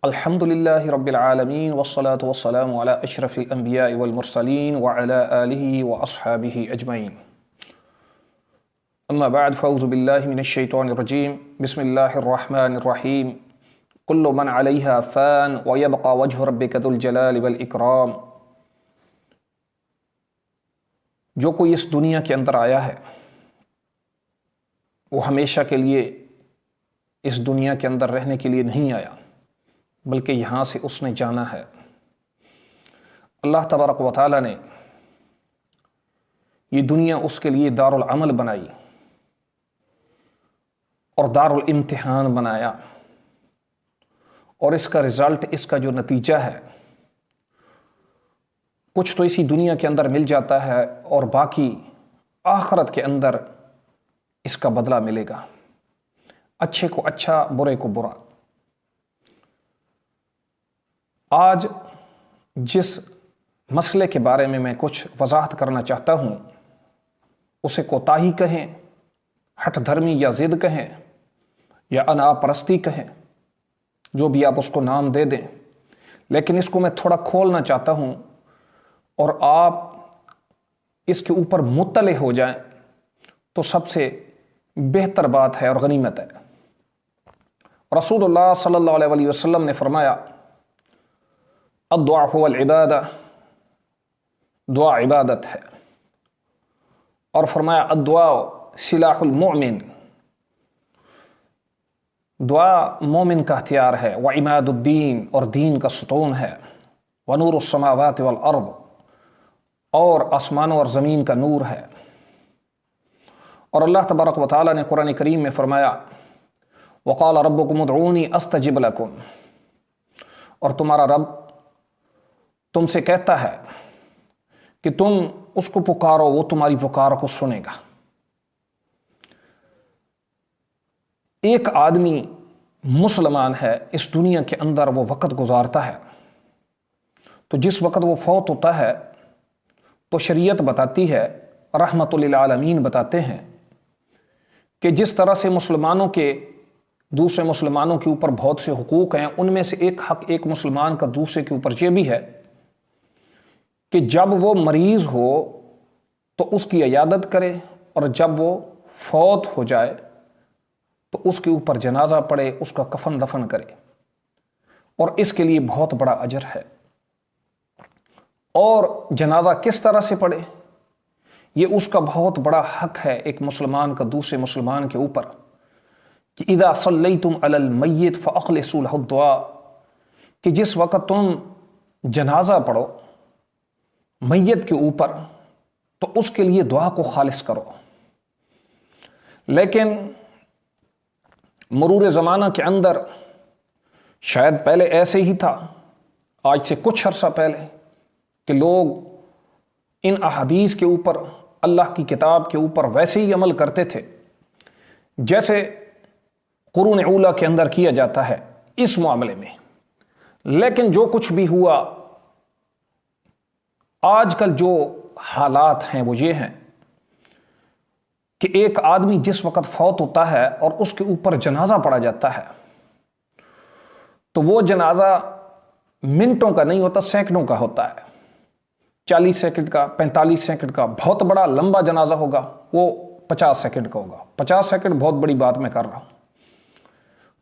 الحمد لله رب العالمين والصلاة والسلام على أشرف الأنبياء والمرسلين وعلى آله وأصحابه أجمعين. أما بعد فأعوذ بالله من الشيطان الرجيم. بسم الله الرحمن الرحيم. كل من عليها فان ويبقى وجه ربك ذو الجلال والإكرام. جو کوئی اس دنیا کے اندر آیا ہے وہ ہمیشہ کے لیے اس دنیا کے اندر رہنے کے لیے نہیں آیا، بلکہ یہاں سے اس نے جانا ہے۔ اللہ تبارک و تعالیٰ نے یہ دنیا اس کے لیے دار العمل بنائی اور دار الامتحان بنایا، اور اس کا رزلٹ، اس کا جو نتیجہ ہے، کچھ تو اسی دنیا کے اندر مل جاتا ہے اور باقی آخرت کے اندر اس کا بدلہ ملے گا، اچھے کو اچھا، برے کو برا۔ آج جس مسئلے کے بارے میں کچھ وضاحت کرنا چاہتا ہوں، اسے کوتاہی کہیں، ہٹ دھرمی یا ضد کہیں، یا انا پرستی کہیں، جو بھی آپ اس کو نام دے دیں، لیکن اس کو میں تھوڑا کھولنا چاہتا ہوں اور آپ اس کے اوپر مطلع ہو جائیں تو سب سے بہتر بات ہے اور غنیمت ہے۔ رسول اللہ صلی اللہ علیہ وسلم نے فرمایا، الدعاء هو العبادہ، دعا عبادت ہے، اور فرمایا الدعاء سلاح المؤمن، دعا مومن کا ہتھیار ہے، وعماد الدین، اور دین کا ستون ہے، ونور السماوات والارض، اور آسمانوں اور زمین کا نور ہے۔ اور اللہ تبارک و تعالیٰ نے قرآن کریم میں فرمایا، وقال ربکم ادعونی استجب لکم، اور تمہارا رب تم سے کہتا ہے کہ تم اس کو پکارو، وہ تمہاری پکار کو سنے گا۔ ایک آدمی مسلمان ہے، اس دنیا کے اندر وہ وقت گزارتا ہے، تو جس وقت وہ فوت ہوتا ہے تو شریعت بتاتی ہے، رحمت للعالمین بتاتے ہیں کہ جس طرح سے مسلمانوں کے دوسرے مسلمانوں کے اوپر بہت سے حقوق ہیں، ان میں سے ایک حق ایک مسلمان کا دوسرے کے اوپر یہ بھی ہے کہ جب وہ مریض ہو تو اس کی عیادت کرے، اور جب وہ فوت ہو جائے تو اس کے اوپر جنازہ پڑھے، اس کا کفن دفن کرے، اور اس کے لیے بہت بڑا اجر ہے۔ اور جنازہ کس طرح سے پڑھے، یہ اس کا بہت بڑا حق ہے ایک مسلمان کا دوسرے مسلمان کے اوپر، کہ اذا صلیتم علی المیت فاخلصوا له الدعاء، کہ جس وقت تم جنازہ پڑھو میت کے اوپر تو اس کے لیے دعا کو خالص کرو۔ لیکن مرور زمانہ کے اندر، شاید پہلے ایسے ہی تھا، آج سے کچھ عرصہ پہلے، کہ لوگ ان احادیث کے اوپر، اللہ کی کتاب کے اوپر ویسے ہی عمل کرتے تھے جیسے قرون اولیٰ کے اندر کیا جاتا ہے اس معاملے میں۔ لیکن جو کچھ بھی ہوا، آج کل جو حالات ہیں وہ یہ ہیں کہ ایک آدمی جس وقت فوت ہوتا ہے اور اس کے اوپر جنازہ پڑھا جاتا ہے تو وہ جنازہ منٹوں کا نہیں ہوتا، سیکنڈوں کا ہوتا ہے، 40 سیکنڈ کا، 45 سیکنڈ کا۔ بہت بڑا لمبا جنازہ ہوگا وہ 50 سیکنڈ کا ہوگا۔ 50 سیکنڈ بہت بڑی بات میں کر رہا ہوں۔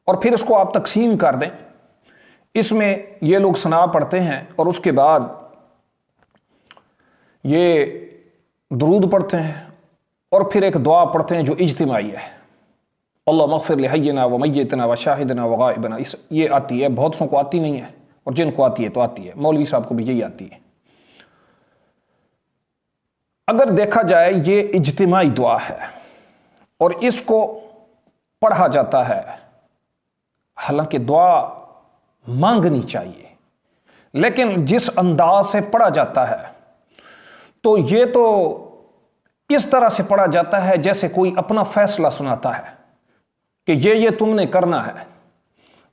اور پھر اس کو آپ تقسیم کر دیں، اس میں یہ لوگ ثنا پڑھتے ہیں، اور اس کے بعد یہ درود پڑھتے ہیں، اور پھر ایک دعا پڑھتے ہیں جو اجتماعی ہے، اللہم اغفر لحینا ومیتنا وشاہدنا وغائبنا۔ یہ آتی ہے، بہت سو کو آتی نہیں ہے، اور جن کو آتی ہے تو آتی ہے، مولوی صاحب کو بھی یہی آتی ہے۔ اگر دیکھا جائے یہ اجتماعی دعا ہے اور اس کو پڑھا جاتا ہے، حالانکہ دعا مانگنی چاہیے، لیکن جس انداز سے پڑھا جاتا ہے تو یہ تو اس طرح سے پڑھا جاتا ہے جیسے کوئی اپنا فیصلہ سناتا ہے کہ یہ تم نے کرنا ہے،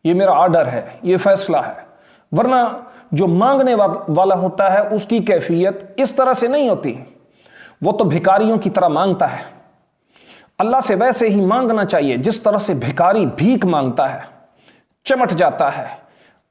یہ میرا آرڈر ہے، یہ فیصلہ ہے۔ ورنہ جو مانگنے والا ہوتا ہے اس کی کیفیت اس طرح سے نہیں ہوتی، وہ تو بھکاریوں کی طرح مانگتا ہے۔ اللہ سے ویسے ہی مانگنا چاہیے جس طرح سے بھکاری بھیک مانگتا ہے، چمٹ جاتا ہے،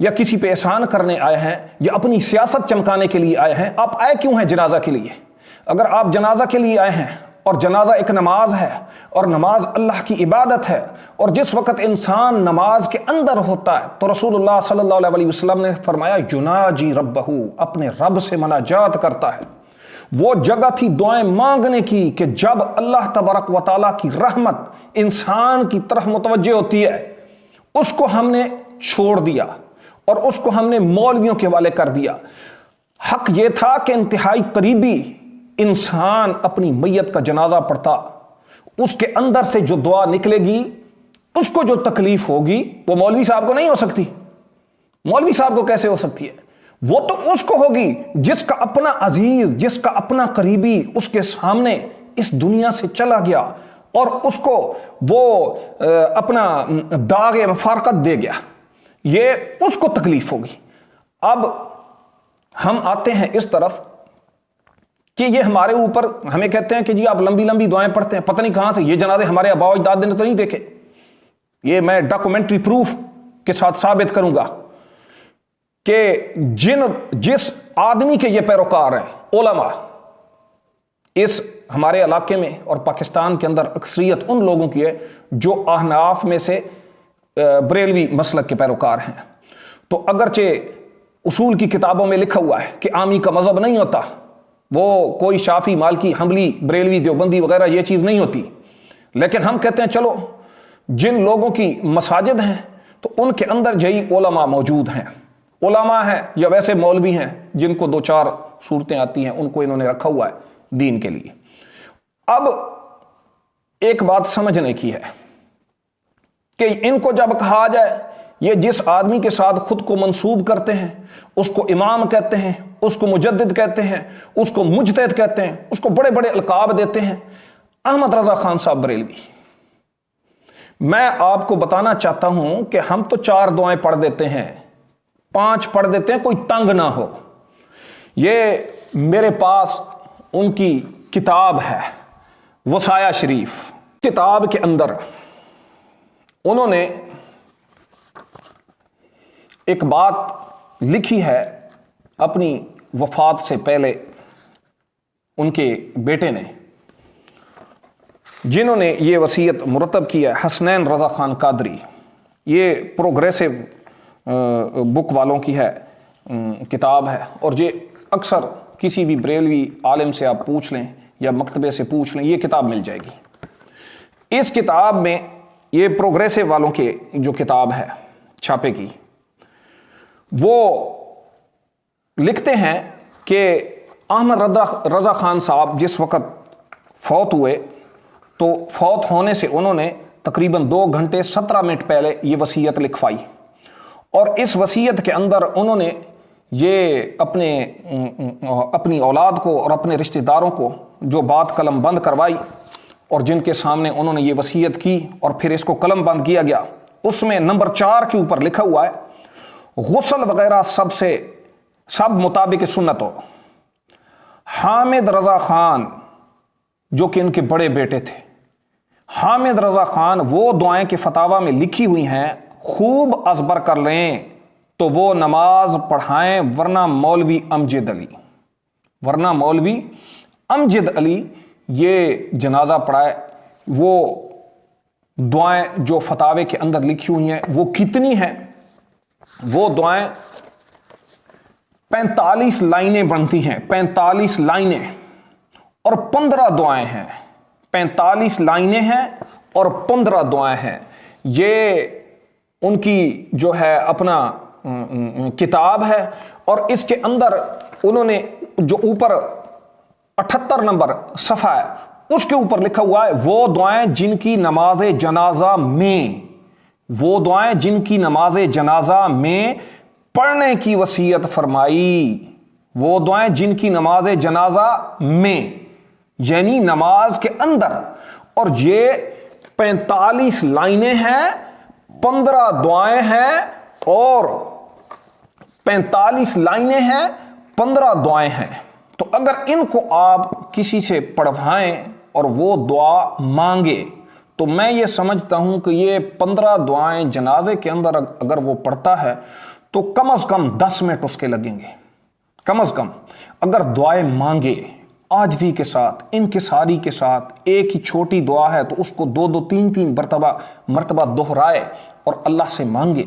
یا کسی پہ احسان کرنے آئے ہیں یا اپنی سیاست چمکانے کے لیے آئے ہیں. آپ آئے کیوں ہیں جنازہ کے لیے؟ اگر آپ جنازہ کے لیے آئے ہیں اور جنازہ ایک نماز ہے اور نماز اللہ کی عبادت ہے، اور جس وقت انسان نماز کے اندر ہوتا ہے تو رسول اللہ صلی اللہ علیہ وسلم نے فرمایا یناجی ربہ، اپنے رب سے مناجات کرتا ہے. وہ جگہ تھی دعائیں مانگنے کی کہ جب اللہ تبارک و تعالیٰ کی رحمت انسان کی طرف متوجہ ہوتی ہے، اس کو ہم نے چھوڑ دیا اور اس کو ہم نے مولویوں کے حوالے کر دیا. حق یہ تھا کہ انتہائی قریبی انسان اپنی میت کا جنازہ پڑھتا، اس کے اندر سے جو دعا نکلے گی، اس کو جو تکلیف ہوگی وہ مولوی صاحب کو نہیں ہو سکتی. مولوی صاحب کو کیسے ہو سکتی ہے؟ وہ تو اس کو ہوگی جس کا اپنا عزیز، جس کا اپنا قریبی اس کے سامنے اس دنیا سے چلا گیا اور اس کو وہ اپنا داغ مفارقت دے گیا، یہ اس کو تکلیف ہوگی. اب ہم آتے ہیں اس طرف کہ یہ ہمارے اوپر ہمیں کہتے ہیں کہ جی آپ لمبی لمبی دعائیں پڑھتے ہیں، پتہ نہیں کہاں سے یہ جنازے ہمارے آباء و اجداد نے تو نہیں دیکھے. یہ میں ڈاکومنٹری پروف کے ساتھ ثابت کروں گا کہ جس آدمی کے یہ پیروکار ہیں علماء، اس ہمارے علاقے میں اور پاکستان کے اندر اکثریت ان لوگوں کی ہے جو احناف میں سے بریلوی مسلک کے پیروکار ہیں. تو اگرچہ اصول کی کتابوں میں لکھا ہوا ہے کہ عامی کا مذہب نہیں ہوتا، وہ کوئی شافی، مالکی، حنبلی، بریلوی، دیوبندی وغیرہ یہ چیز نہیں ہوتی، لیکن ہم کہتے ہیں چلو جن لوگوں کی مساجد ہیں تو ان کے اندر یہی علماء موجود ہیں. علماء ہیں یا ویسے مولوی ہیں جن کو دو چار صورتیں آتی ہیں، ان کو انہوں نے رکھا ہوا ہے دین کے لیے. اب ایک بات سمجھنے کی ہے کہ ان کو جب کہا جائے یہ جس آدمی کے ساتھ خود کو منسوب کرتے ہیں اس کو امام کہتے ہیں، اس کو مجدد کہتے ہیں، اس کو مجتہد کہتے ہیں، اس کو بڑے بڑے القاب دیتے ہیں، احمد رضا خان صاحب بریلوی. میں آپ کو بتانا چاہتا ہوں کہ ہم تو 4 دعائیں پڑھ دیتے ہیں، 5 پڑھ دیتے ہیں، کوئی تنگ نہ ہو. یہ میرے پاس ان کی کتاب ہے وصایا شریف. کتاب کے اندر انہوں نے ایک بات لکھی ہے اپنی وفات سے پہلے ان کے بیٹے نے، جنہوں نے یہ وصیت مرتب کی ہے، حسنین رضا خان قادری. یہ پروگریسو بک والوں کی ہے کتاب ہے، اور یہ اکثر کسی بھی بریلوی عالم سے آپ پوچھ لیں یا مکتبے سے پوچھ لیں، یہ کتاب مل جائے گی. اس کتاب میں یہ پروگریسو والوں کے جو کتاب ہے چھاپے کی، وہ لکھتے ہیں کہ احمد رضا خان صاحب جس وقت فوت ہوئے تو فوت ہونے سے انہوں نے تقریباً 2 گھنٹے 17 منٹ پہلے یہ وصیت لکھوائی، اور اس وصیت کے اندر انہوں نے یہ اپنی اولاد کو اور اپنے رشتہ داروں کو جو بات قلم بند کروائی اور جن کے سامنے انہوں نے یہ وصیت کی اور پھر اس کو قلم بند کیا گیا، اس میں نمبر 4 کے اوپر لکھا ہوا ہے غسل وغیرہ سب مطابق سنت ہو. حامد رضا خان جو کہ ان کے بڑے بیٹے تھے، حامد رضا خان وہ دعائیں کے فتاوی میں لکھی ہوئی ہیں، خوب ازبر کر لیں تو وہ نماز پڑھائیں، ورنہ مولوی امجد علی یہ جنازہ پڑھائے. وہ دعائیں جو فتاوی کے اندر لکھی ہوئی ہیں وہ کتنی ہیں؟ وہ دعائیں 45 لائنیں بنتی ہیں، 45 لائنیں اور 15 دعائیں ہیں. 45 لائنیں ہیں اور 15 دعائیں ہیں. یہ ان کی جو ہے اپنا کتاب ہے، اور اس کے اندر انہوں نے جو اوپر 78 نمبر صفحہ ہے اس کے اوپر لکھا ہوا ہے وہ دعائیں جن کی نماز جنازہ میں پڑھنے کی وصیت فرمائی. وہ دعائیں جن کی نماز جنازہ میں یعنی نماز کے اندر، اور یہ 45 لائنیں ہیں، 15 دعائیں ہیں، اور 45 لائنیں ہیں، 15 دعائیں ہیں. تو اگر ان کو آپ کسی سے پڑھوائیں اور وہ دعا مانگے تو میں یہ سمجھتا ہوں کہ یہ 15 دعائیں جنازے کے اندر اگر وہ پڑھتا ہے تو کم از کم 10 منٹ اس کے لگیں گے کم از کم. اگر دعائیں مانگے عاجزی کے ساتھ، انکساری کے ساتھ، ایک ہی چھوٹی دعا ہے تو اس کو 2 3 مرتبہ دہرائے اور اللہ سے مانگے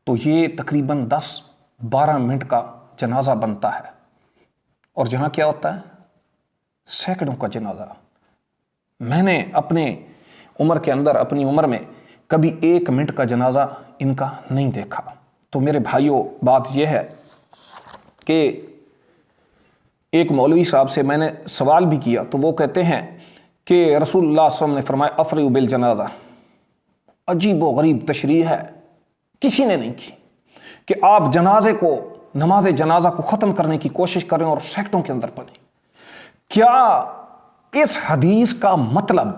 تو یہ تقریباً 10-12 منٹ کا جنازہ بنتا ہے. اور جہاں کیا ہوتا ہے؟ سینکڑوں کا جنازہ. میں نے اپنے عمر کے اندر، اپنی عمر میں کبھی 1 منٹ کا جنازہ ان کا نہیں دیکھا. تو میرے بھائیوں، بات یہ ہے کہ ایک مولوی صاحب سے میں نے سوال بھی کیا تو وہ کہتے ہیں کہ رسول اللہ صلی اللہ علیہ وسلم نے فرمایا اسرعوا بالجنازہ. عجیب و غریب تشریح ہے، کسی نے نہیں کی کہ آپ جنازے کو، نماز جنازہ کو ختم کرنے کی کوشش کریں اور سیکٹوں کے اندر پڑھیں. کیا اس حدیث کا مطلب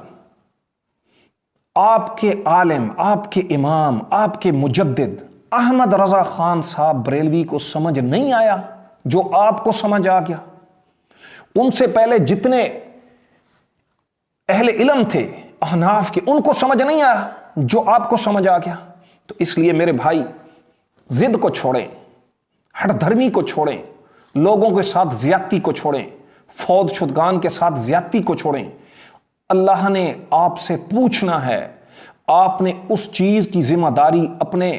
آپ کے عالم، آپ کے امام، آپ کے مجدد احمد رضا خان صاحب بریلوی کو سمجھ نہیں آیا جو آپ کو سمجھ آ گیا؟ ان سے پہلے جتنے اہل علم تھے احناف کے، ان کو سمجھ نہیں آیا جو آپ کو سمجھ آ گیا. تو اس لیے میرے بھائی، ضد کو چھوڑیں، ہٹ دھرمی کو چھوڑیں، لوگوں کے ساتھ زیادتی کو چھوڑیں، فوج شدگان کے ساتھ زیادتی کو چھوڑیں. اللہ نے آپ سے پوچھنا ہے، آپ نے اس چیز کی ذمہ داری اپنے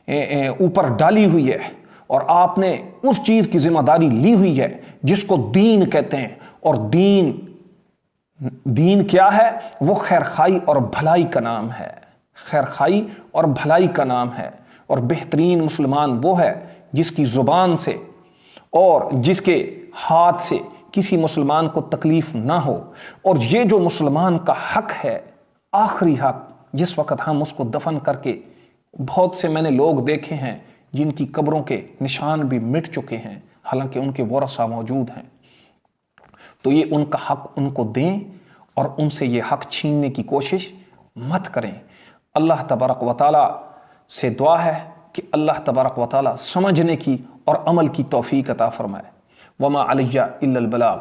اوپر ڈالی ہوئی ہے اور آپ نے اس چیز کی ذمہ داری لی ہوئی ہے جس کو دین کہتے ہیں. اور دین کیا ہے؟ وہ خیرخائی اور بھلائی کا نام ہے. خیرخائی اور بھلائی کا نام ہے. اور بہترین مسلمان وہ ہے جس کی زبان سے اور جس کے ہاتھ سے کسی مسلمان کو تکلیف نہ ہو. اور یہ جو مسلمان کا حق ہے، آخری حق، جس وقت ہم اس کو دفن کر کے، بہت سے میں نے لوگ دیکھے ہیں جن کی قبروں کے نشان بھی مٹ چکے ہیں حالانکہ ان کے ورثہ موجود ہیں، تو یہ ان کا حق ان کو دیں اور ان سے یہ حق چھیننے کی کوشش مت کریں. اللہ تبارک و تعالی سے دعا ہے کہ اللہ تبارک و تعالی سمجھنے کی اور عمل کی توفیق عطا فرمائے. وما علیہ الا البلاغ.